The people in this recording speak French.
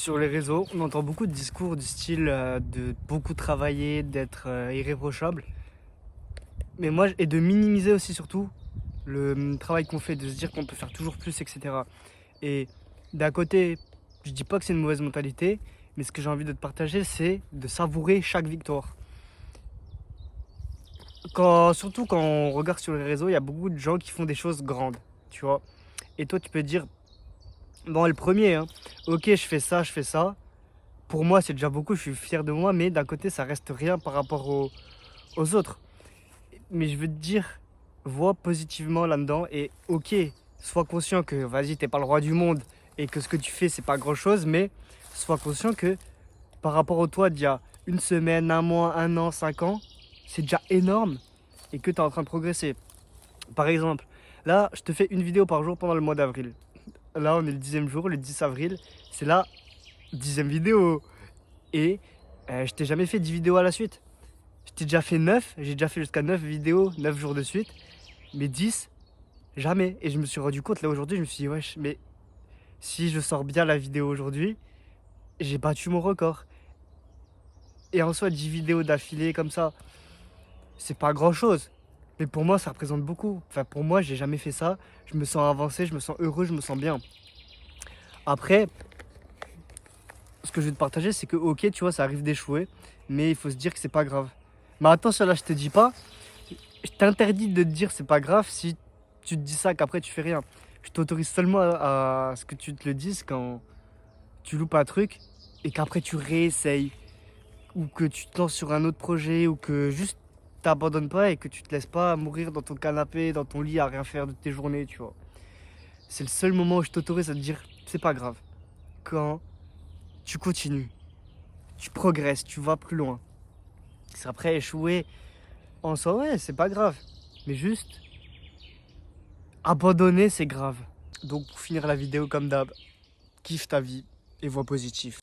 Sur les réseaux, on entend beaucoup de discours du style de beaucoup travailler, d'être irréprochable. Mais moi, et de minimiser aussi surtout le travail qu'on fait, de se dire qu'on peut faire toujours plus, etc. Et d'un côté, je dis pas que c'est une mauvaise mentalité, mais ce que j'ai envie de te partager, c'est de savourer chaque victoire. Surtout quand on regarde sur les réseaux, il y a beaucoup de gens qui font des choses grandes, tu vois. Et toi, tu peux te dire, bon, le premier, hein, ok, je fais ça, je fais ça. Pour moi, c'est déjà beaucoup, je suis fier de moi, mais d'un côté, ça reste rien par rapport aux autres. Mais je veux te dire, vois positivement là-dedans et ok, sois conscient que vas-y, t'es pas le roi du monde et que ce que tu fais, c'est pas grand-chose, mais sois conscient que par rapport au toi d'il y a une semaine, un mois, un an, 5 ans, c'est déjà énorme et que tu es en train de progresser. Par exemple, là, je te fais une vidéo par jour pendant le mois d'avril. Là, on est le 10e jour, le 10 avril, c'est la 10e vidéo. Et je t'ai jamais fait 10 vidéos à la suite. Je t'ai déjà fait 9, j'ai déjà fait jusqu'à 9 vidéos, 9 jours de suite. Mais 10, jamais. Et je me suis rendu compte, là aujourd'hui, je me suis dit, wesh, mais si je sors bien la vidéo aujourd'hui, j'ai battu mon record. Et en soi, 10 vidéos d'affilée comme ça, c'est pas grand chose. Mais pour moi, ça représente beaucoup. Enfin, pour moi, j'ai jamais fait ça. Je me sens avancé, je me sens heureux, je me sens bien. Après, ce que je vais te partager, c'est que, ok, tu vois, ça arrive d'échouer, mais il faut se dire que c'est pas grave. Mais attention, là, je te dis pas, je t'interdis de te dire c'est pas grave si tu te dis ça qu'après tu fais rien. Je t'autorise seulement à ce que tu te le dises quand tu loupes un truc et qu'après tu réessayes ou que tu te lances sur un autre projet ou que juste t'abandonnes pas et que tu te laisses pas mourir dans ton canapé, dans ton lit à rien faire de tes journées, tu vois. C'est le seul moment où je t'autorise à te dire c'est pas grave. Quand tu continues, tu progresses, tu vas plus loin. C'est après échouer en soi, ouais, c'est pas grave. Mais juste, abandonner, c'est grave. Donc pour finir la vidéo comme d'hab, kiffe ta vie et vois positif.